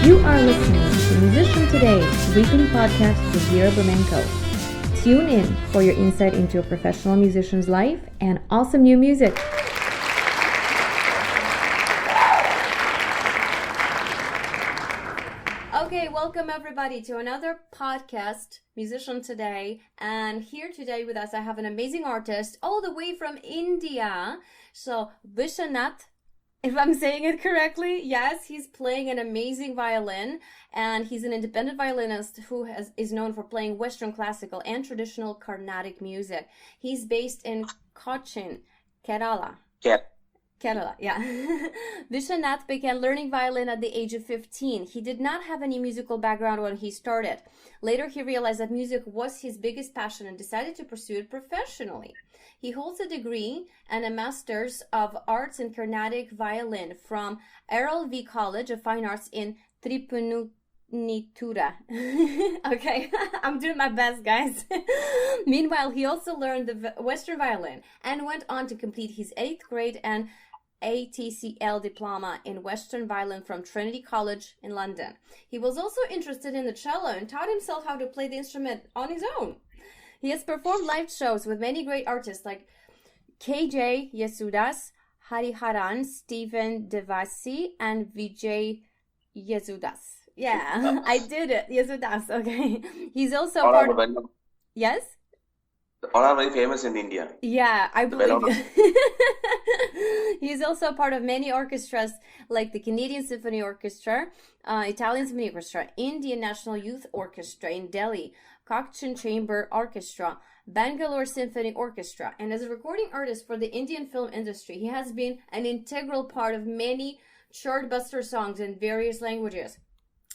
You are listening to Musician Today's weekly podcast with Vera Bermenko. Tune in for your insight into a professional musician's life and awesome new music. Okay, welcome everybody to another podcast, Musician Today. And here today with us, I have an amazing artist all the way from India. So, Viswanath, if I'm saying it correctly, yes, he's playing an amazing violin, and he's an independent violinist who is known for playing Western classical and traditional Carnatic music. He's based in Cochin, Kerala. Kerala, yeah. Viswanath began learning violin at the age of 15. He did not have any musical background when he started. Later, he realized that music was his biggest passion and decided to pursue it professionally. He holds a degree and a Master's of Arts in Carnatic Violin from Trinity College of Fine Arts in Tripunithura. Okay, I'm doing my best, guys. Meanwhile, he also learned the Western Violin and went on to complete his 8th grade and ATCL Diploma in Western Violin from Trinity College in London. He was also interested in the cello and taught himself how to play the instrument on his own. He has performed live shows with many great artists like K J Yesudas, Hariharan, Devassy and Vijay Yesudas. Yeah, I did it. Yesudas, okay. He's also part of... Yes? All are very famous in India. Yeah, I believe. He's also part of many orchestras like the Canadian Symphony Orchestra, Italian Symphony Orchestra, Indian National Youth Orchestra in Delhi, Cochin Chamber Orchestra, Bangalore Symphony Orchestra, and as a recording artist for the Indian film industry, he has been an integral part of many chartbuster songs in various languages.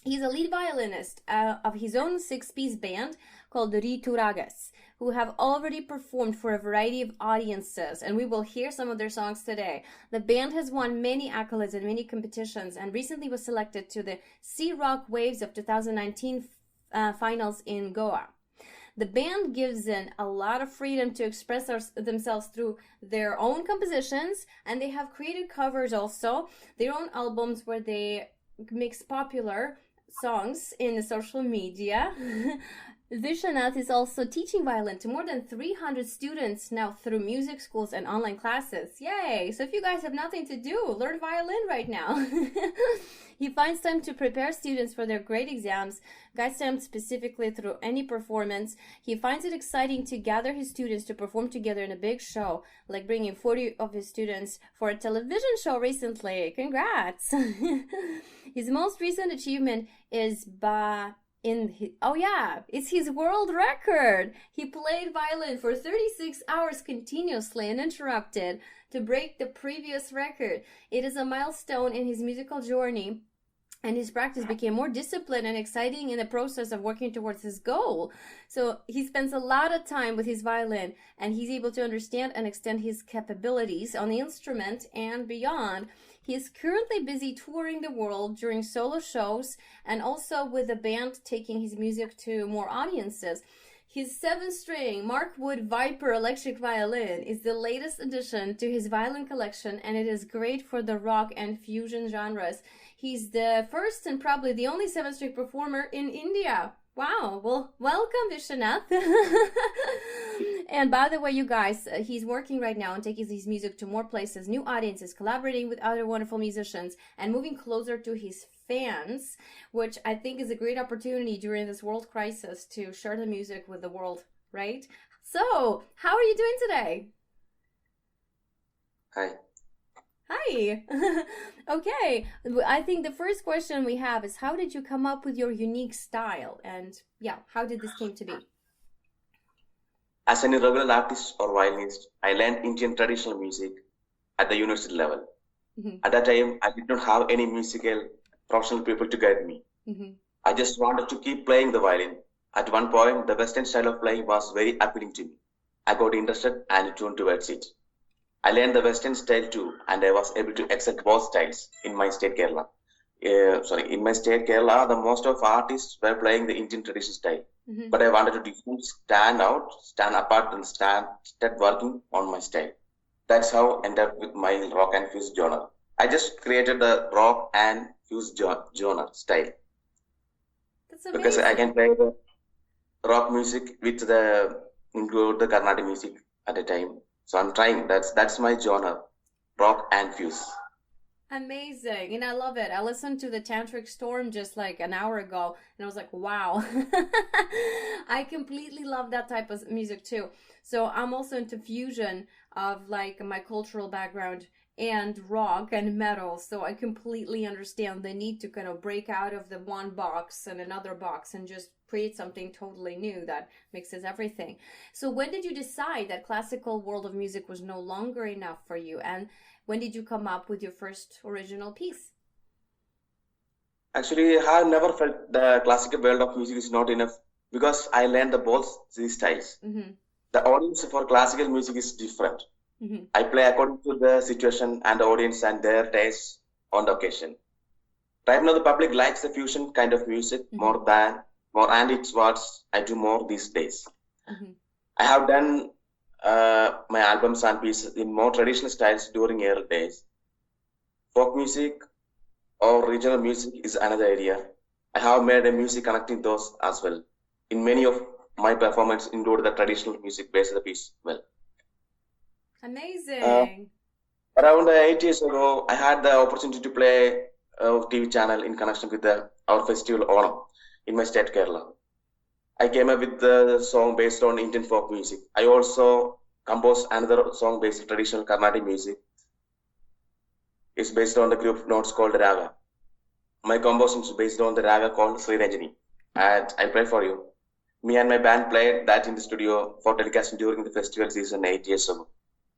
He's a lead violinist of his own 6-piece band called the Rithuragas, who have already performed for a variety of audiences, and we will hear some of their songs today. The band has won many accolades in many competitions and recently was selected to the MWROC Waves of 2019 finals in Goa. The band gives in a lot of freedom to express themselves through their own compositions, and they have created covers also, their own albums where they mix popular songs in the social media. Viswanath is also teaching violin to more than 300 students now through music schools and online classes. Yay! So if you guys have nothing to do, learn violin right now. He finds time to prepare students for their grade exams, guides them specifically through any performance. He finds it exciting to gather his students to perform together in a big show, like bringing 40 of his students for a television show recently. Congrats! His most recent achievement is it's his world record. He played violin for 36 hours continuously uninterrupted to break the previous record. It is a milestone in his musical journey, and his practice became more disciplined and exciting in the process of working towards his goal. So he spends a lot of time with his violin, and he's able to understand and extend his capabilities on the instrument and beyond. He is currently busy touring the world during solo shows and also with the band taking his music to more audiences. His 7-string Markwood Viper electric violin is the latest addition to his violin collection, and it is great for the rock and fusion genres. He's the first and probably the only 7-string performer in India. Wow, well, welcome, Viswanath. And by the way, you guys, he's working right now on taking his music to more places, new audiences, collaborating with other wonderful musicians, and moving closer to his fans, which I think is a great opportunity during this world crisis to share the music with the world, right? So, how are you doing today? Hi. Hi. Okay, I think the first question we have is, how did you come up with your unique style? And yeah, how did this came to be? As an irregular artist or violinist, I learned Indian traditional music at the university level. Mm-hmm. At that time, I did not have any musical professional people to guide me. Mm-hmm. I just wanted to keep playing the violin. At one point, the Western style of playing was very appealing to me. I got interested and tuned towards it. I learned the Western style too, and I was able to accept both styles in my state Kerala. In my state Kerala, the most of artists were playing the Indian traditional style. Mm-hmm. But I wanted to stand apart, and start working on my style. That's how I ended up with my rock and fuse genre. I just created the rock and fuse genre style. That's because I can amazing. play the rock music with the include the Carnatic music at a time. So I'm trying. That's my genre, rock and fuse. Amazing. And I love it. I listened to the Tantric Storm just like an hour ago and I was like, wow. I completely love that type of music too. So I'm also into fusion of like my cultural background and rock and metal. So I completely understand the need to kind of break out of the one box and another box and just create something totally new that mixes everything. So when did you decide that classical world of music was no longer enough for you? And when did you come up with your first original piece? Actually, I have never felt the classical world of music is not enough because I learned the both these styles. Mm-hmm. The audience for classical music is different. Mm-hmm. I play according to the situation and the audience and their taste on the occasion. Right now, the public likes the fusion kind of music more, and it's what I do more these days. Mm-hmm. I have done my albums and pieces in more traditional styles during early days. Folk music or regional music is another area. I have made a music connecting those as well. In many of my performances include the traditional music based piece. Well, Amazing. around 8 years ago, I had the opportunity to play a TV channel in connection with our festival Onam in my state Kerala. I came up with the song based on Indian folk music. I also composed another song based on traditional Carnatic music. It's based on the group notes called Raga. My composition is based on the Raga called Sri Ranjani. And I play for you. Me and my band played that in the studio for telecasting during the festival season 8 years ago.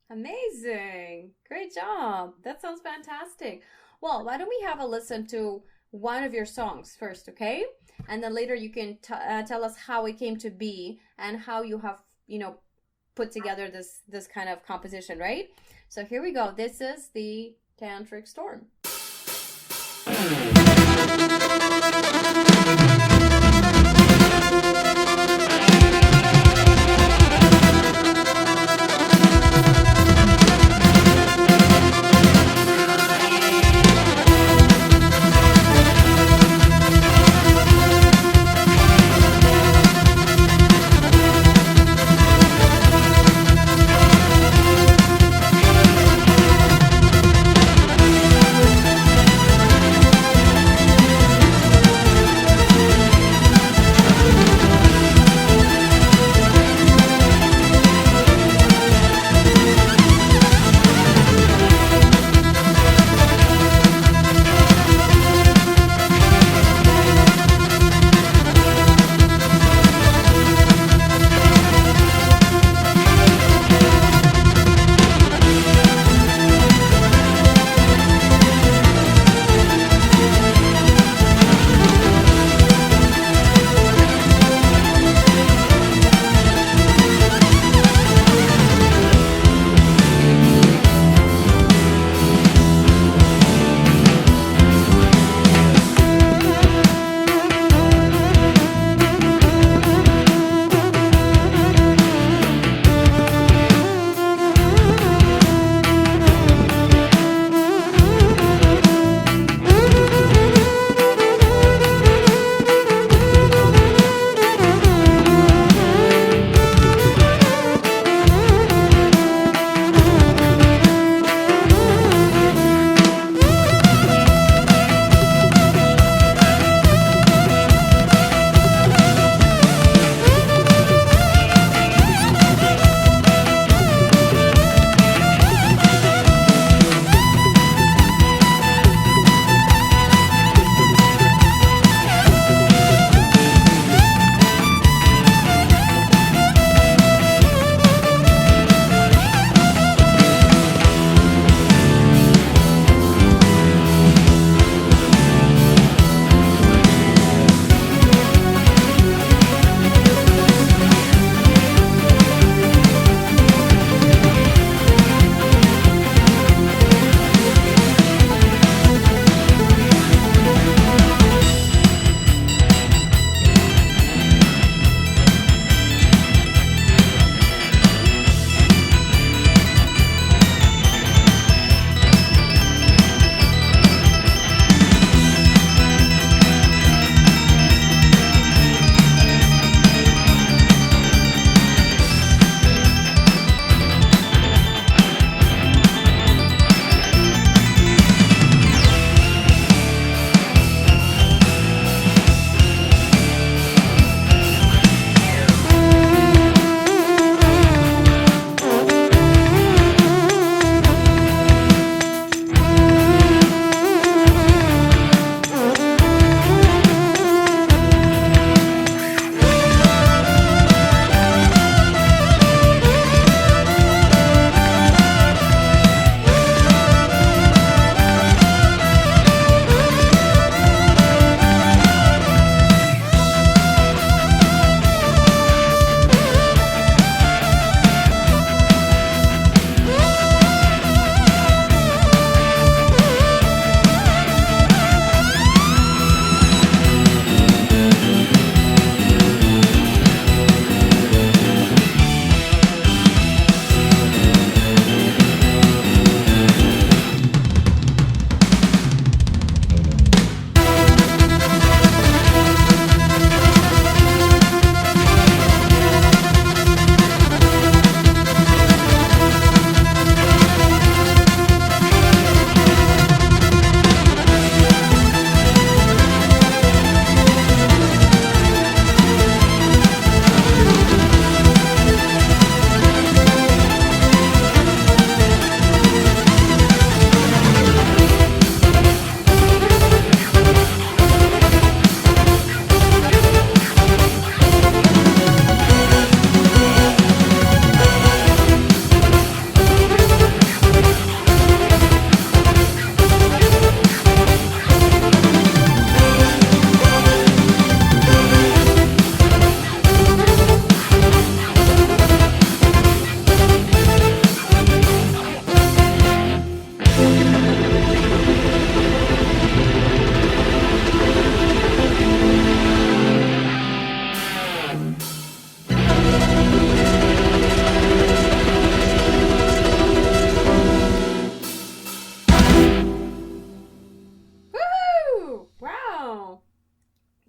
Amazing. Great job. That sounds fantastic. Well, why don't we have a listen to one of your songs first, okay? And then later you can tell us how it came to be and how you have, put together this kind of composition, right? So here we go. This is the Tantric Storm.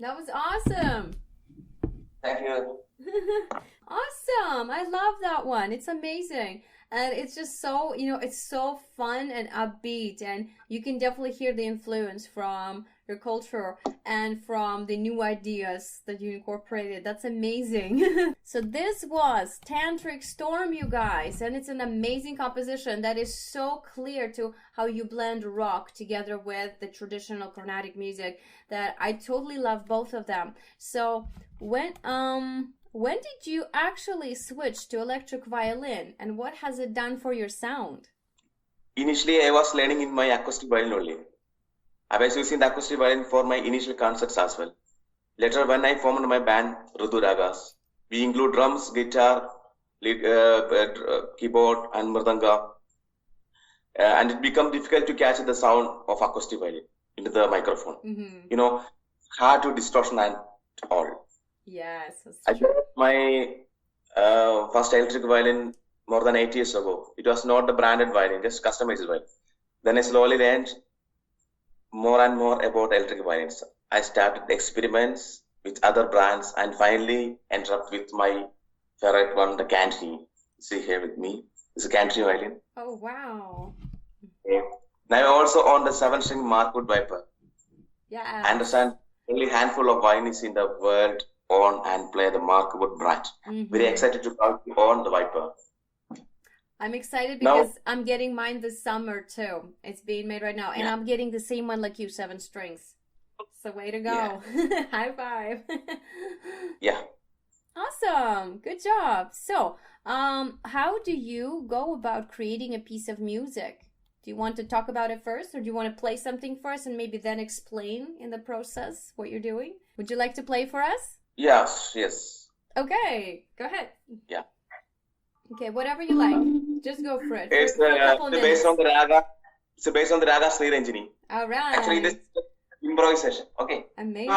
That was awesome. Thank you. Awesome. I love that one. It's amazing. And it's just so, it's so fun and upbeat. And you can definitely hear the influence from your culture and from the new ideas that you incorporated. That's amazing. So this was Tantric Storm, you guys. And it's an amazing composition that is so clear to how you blend rock together with the traditional Carnatic music that I totally love both of them. So when did you actually switch to electric violin, and what has it done for your sound? Initially, I was learning in my acoustic violin only. I was using the acoustic violin for my initial concerts as well. Later, when I formed my band, Rithuragas, we include drums, guitar, keyboard, and mridanga. And it became difficult to catch the sound of acoustic violin into the microphone. Mm-hmm. Hard to distortion and all. Yes. I got my first electric violin more than 8 years ago. It was not the branded violin, just customized violin. Then I slowly learned more and more about electric violins. I started experiments with other brands and finally ended up with my favorite one, the Canty. See here with me. It's a Canty violin. Oh, wow. Okay. Now I also own the 7-string Markwood Viper. Yeah. I understand only handful of violinists in the world own and play the Markwood brand. Mm-hmm. Very excited to own the Viper. I'm excited because I'm getting mine this summer too. It's being made right now. And I'm getting the same one like you, 7 strings. So way to go. Yeah. High five. Yeah. Awesome. Good job. So, how do you go about creating a piece of music? Do you want to talk about it first, or do you want to play something first and maybe then explain in the process what you're doing? Would you like to play for us? Yes. Okay, go ahead. Yeah. Okay, whatever you like. Just go for it. It's based on the raga. It's based on the raga Sri Ranjini. All right. Actually, this is improvisation. Okay. Amazing.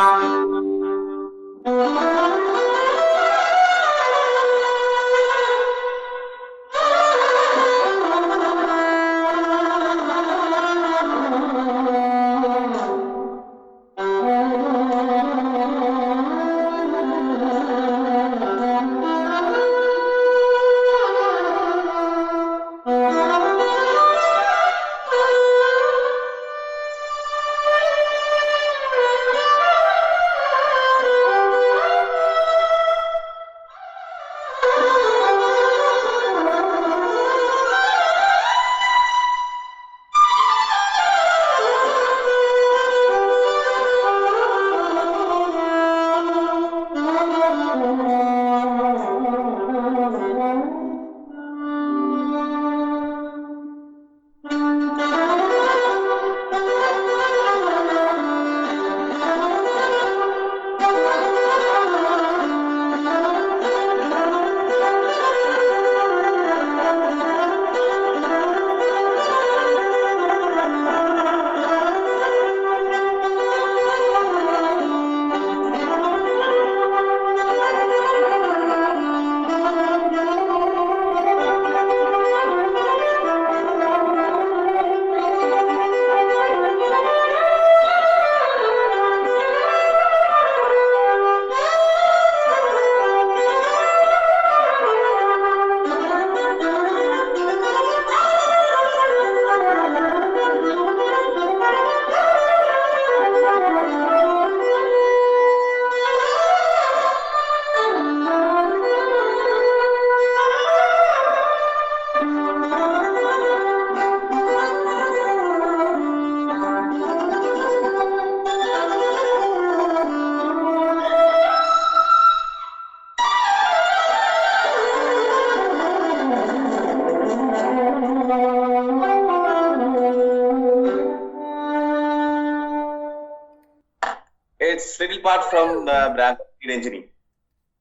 Little part from the brand engineering.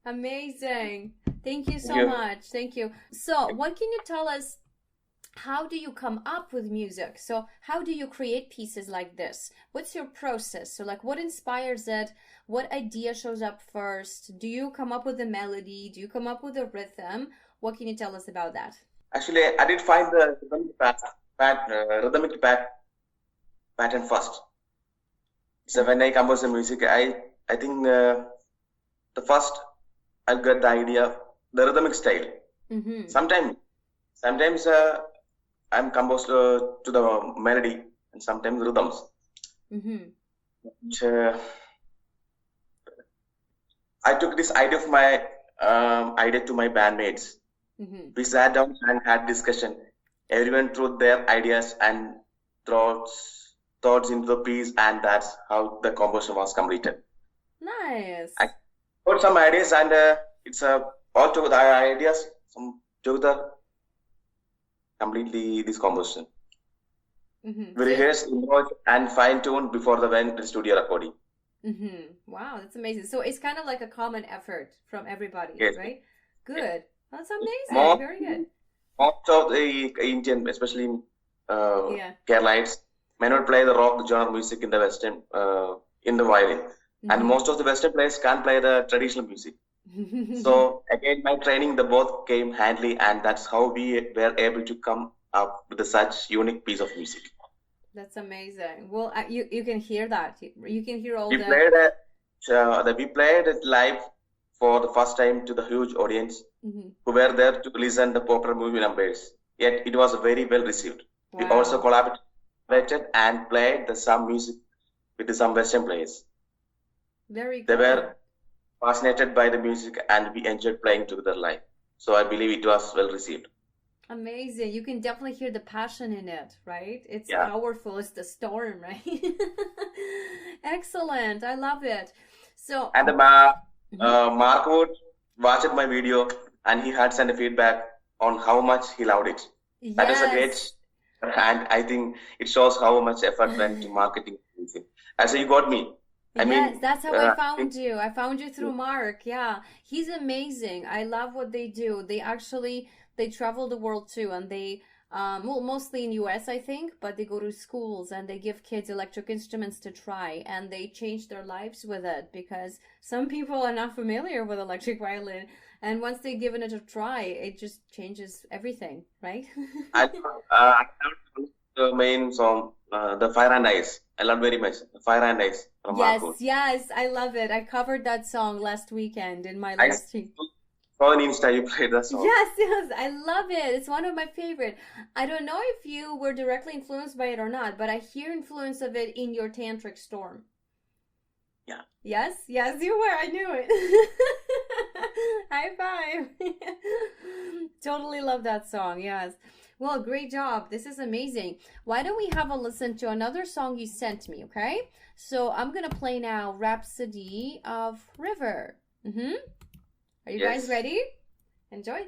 Amazing. Thank you so much. Thank you. So, what can you tell us? How do you come up with music? So, how do you create pieces like this? What's your process? So, like, what inspires it? What idea shows up first? Do you come up with a melody? Do you come up with a rhythm? What can you tell us about that? Actually, I did find the rhythmic pattern first. So when I compose the music, I I think the first I'll get the idea, the rhythmic style. Sometimes I'm composed to the melody and sometimes rhythms. I took this idea of my idea to my bandmates. We sat down and had discussion. Everyone threw their ideas and thoughts into the piece, and that's how the composition was completed. Nice. I put some ideas, and it's all together. The ideas together completely this composition. We rehearsed, improved, and fine-tuned before the went to studio recording. Wow, that's amazing. So it's kind of like a common effort from everybody, Yes. right? Good. That's amazing. Very good. Most of the Indian, especially in Yeah. Keralites, may not play the rock genre music in the Western, in the violin. And most of the Western players can't play the traditional music. So again, my training, the both came handily, and that's how we were able to come up with such unique piece of music. That's amazing. Well, you can hear that. You can hear all We the. played it live for the first time to the huge audience who were there to listen the popular movie numbers. Yet it was very well received. We Wow. also collaborated and played some music with some Western players. Very They cool. were fascinated by the music and we enjoyed playing together live. So I believe it was well received. Amazing. You can definitely hear the passion in it, right? It's Yeah. powerful. It's the storm, right? Excellent. I love it. So, And Mark Wood watched my video and he had sent a feedback on how much he loved it. That is a great, yes. and I think it shows how much effort went to marketing. As you got me. I Yes, mean, that's how I I found think you. I found you through Mark. Yeah. He's amazing. I love what they do. They travel the world too, and they well, mostly in US, I think, but they go to schools and they give kids electric instruments to try, and they change their lives with it because some people are not familiar with electric violin, and once they've given it a try, it just changes everything, right? I loved the main song, the Fire and Ice. I love very much the Fire and Ice from Mark Wood. Yes, I love it. I covered that song last weekend in my I live stream. saw on Insta you played that song. Yes, I love it. It's one of my favorite. I don't know if you were directly influenced by it or not, but I hear influence of it in your Tantric Storm. Yeah. Yes, you were. I knew it. High five. Totally love that song. Yes. Well, great job. This is amazing. Why don't we have a listen to another song you sent me, okay? So I'm going to play now Rhapsody of River. Are you guys Yes. ready? Enjoy.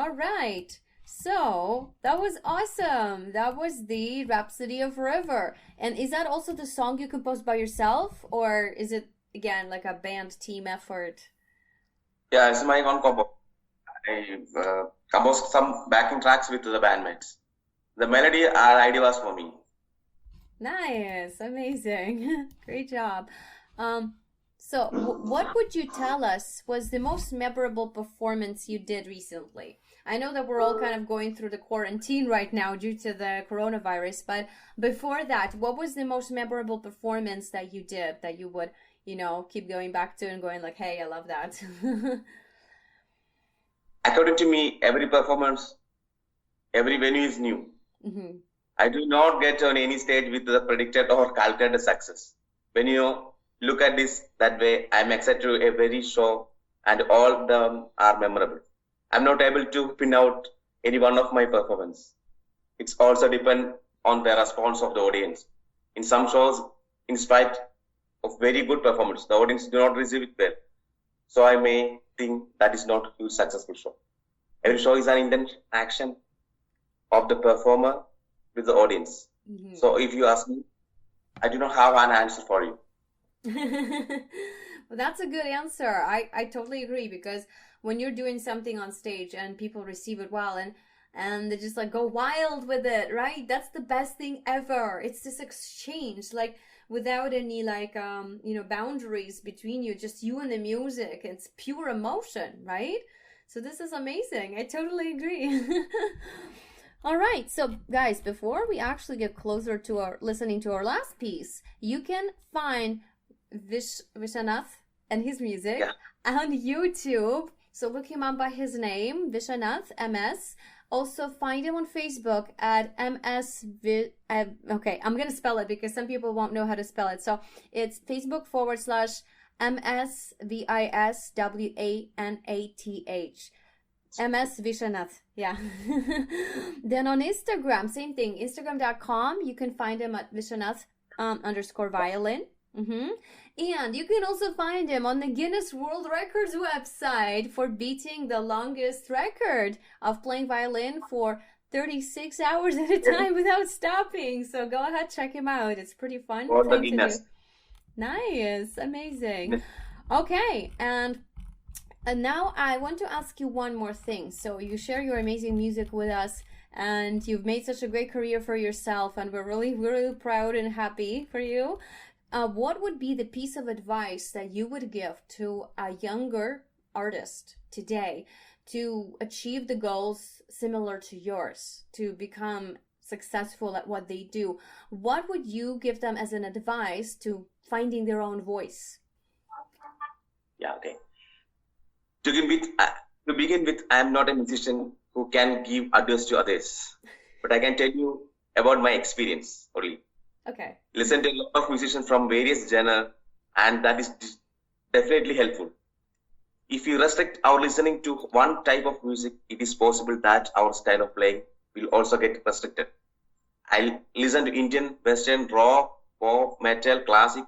All right. So that was awesome. That was the Rhapsody of River. And is that also the song you composed by yourself, or is it again like a band team effort? Yeah, it's my own compo. I composed some backing tracks with the bandmates. The melody idea was for me. Nice, amazing. Great job. So what would you tell us was the most memorable performance you did recently? I know that we're all kind of going through the quarantine right now due to the coronavirus, but before that, what was the most memorable performance that you did that you would, keep going back to and going like, hey, I love that? According to me, every performance, every venue is new. Mm-hmm. I do not get on any stage with the predicted or calculated success. When you look at this that way, I'm excited to a very show and all of them are memorable. I'm not able to pin out any one of my performance. It's also depend on the response of the audience. In some shows, in spite of very good performance, the audience do not receive it well. So I may think that is not a successful show. Every show is an interaction of the performer with the audience. Mm-hmm. So if you ask me, I do not have an answer for you. Well, that's a good answer. I totally agree, because when you're doing something on stage and people receive it well and they just like go wild with it, right? That's the best thing ever. It's this exchange, like without any like boundaries between you, just you and the music. It's pure emotion, right? So this is amazing. I totally agree. All right, so guys, before we actually get closer to listening to our last piece, you can find Viswanath and his music on YouTube. So look him up by his name, Viswanath, MS. Also find him on Facebook at MS. Okay, I'm going to spell it because some people won't know how to spell it. So it's Facebook.com/MSVISWANATH. MS Viswanath, yeah. Then on Instagram, same thing, Instagram.com. You can find him at Viswanath _violin. Mm-hmm. And you can also find him on the Guinness World Records website for beating the longest record of playing violin for 36 hours at a time without stopping. So go ahead, check him out. It's pretty fun. For the Guinness. Nice, amazing. Okay, and now I want to ask you one more thing. So you share your amazing music with us, and you've made such a great career for yourself, and we're really, really proud and happy for you. What would be the piece of advice that you would give to a younger artist today to achieve the goals similar to yours, to become successful at what they do? What would you give them as an advice to finding their own voice? Yeah, okay. To begin with, I am not a musician who can give advice to others, but I can tell you about my experience only. Okay. Listen to a lot of musicians from various genres, and that is definitely helpful. If you restrict our listening to one type of music, it is possible that our style of playing will also get restricted. I listen to Indian, Western, rock, pop, metal, classic.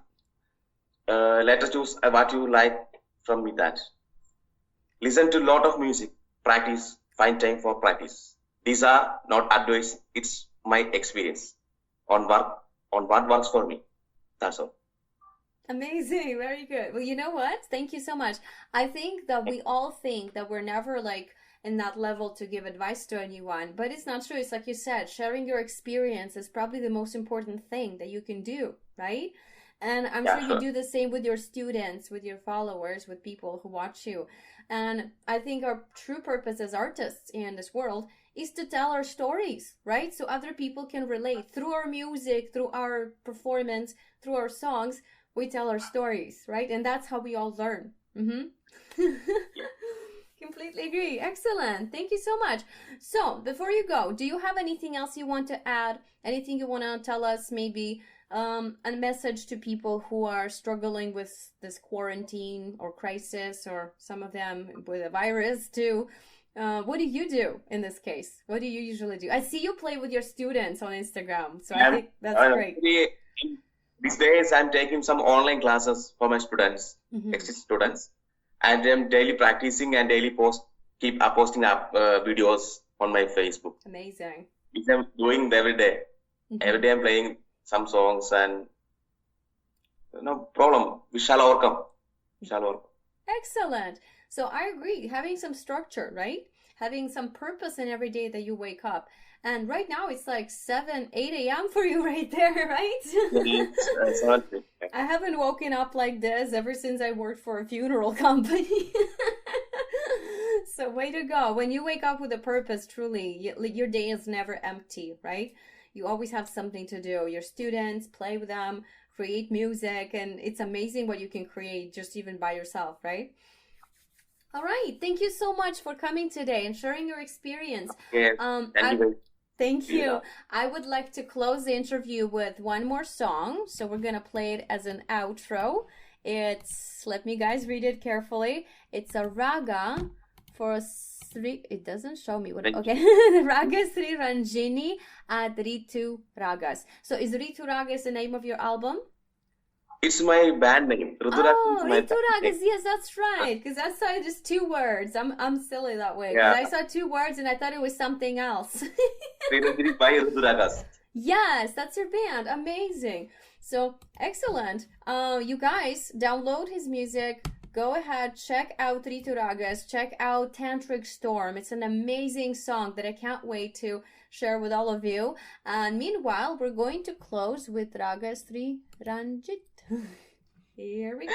Let us choose what you like from me that. Listen to a lot of music, practice, find time for practice. These are not advice, it's my experience on what works for me. That's all. Amazing, very good. Well, you know what? Thank you so much. I think that we all think that we're never like in that level to give advice to anyone, but it's not true. It's like you said, sharing your experience is probably the most important thing that you can do, right? And I'm sure you do the same with your students, with your followers, with people who watch you. And I think our true purpose as artists in this world is to tell our stories, right? So other people can relate through our music, through our performance, through our songs. We tell our stories, right? And that's how we all learn. Mm-hmm. Completely agree. Excellent. Thank you so much. So before you go, do you have anything else you want to add? Anything you want to tell us? Maybe a message to people who are struggling with this quarantine or crisis, or some of them with a virus too. What do you do in this case? What do you usually do? I see you play with your students on Instagram, so I think that's great. These days, I'm taking some online classes for my students, existing students, and I'm daily practicing and daily posting keep posting up videos on my Facebook. Amazing. Which I'm doing every day. Every day I'm playing some songs, and no problem. We shall overcome. We shall overcome. Excellent. So I agree. Having some structure, right? Having some purpose in every day that you wake up. And right now it's like 7, 8 a.m. for you right there, right? It's I haven't woken up like this ever since I worked for a funeral company. So way to go. When you wake up with a purpose, truly, your day is never empty, right? You always have something to do. Your students, play with them, create music, and it's amazing what you can create just even by yourself, right? All right. Thank you so much for coming today and sharing your experience. Thank you. I would like to close the interview with one more song. So we're going to play it as an outro. It's, let me guys read it carefully. It's a raga for it doesn't show me what, okay. Raga Sri Ranjini at Rithuragas. So is Rithuragas the name of your album? It's my band name. Rithuragas, yes, that's right. Because I saw just 2 words. I'm silly that way. Yeah. I saw 2 words and I thought it was something else. By Rithuragas. Yes, that's your band. Amazing. So excellent. You guys download his music. Go ahead, check out Rithuragas, check out Tantric Storm. It's an amazing song that I can't wait to share with all of you. And meanwhile, we're going to close with Raga Sri Ranjit. Here we go.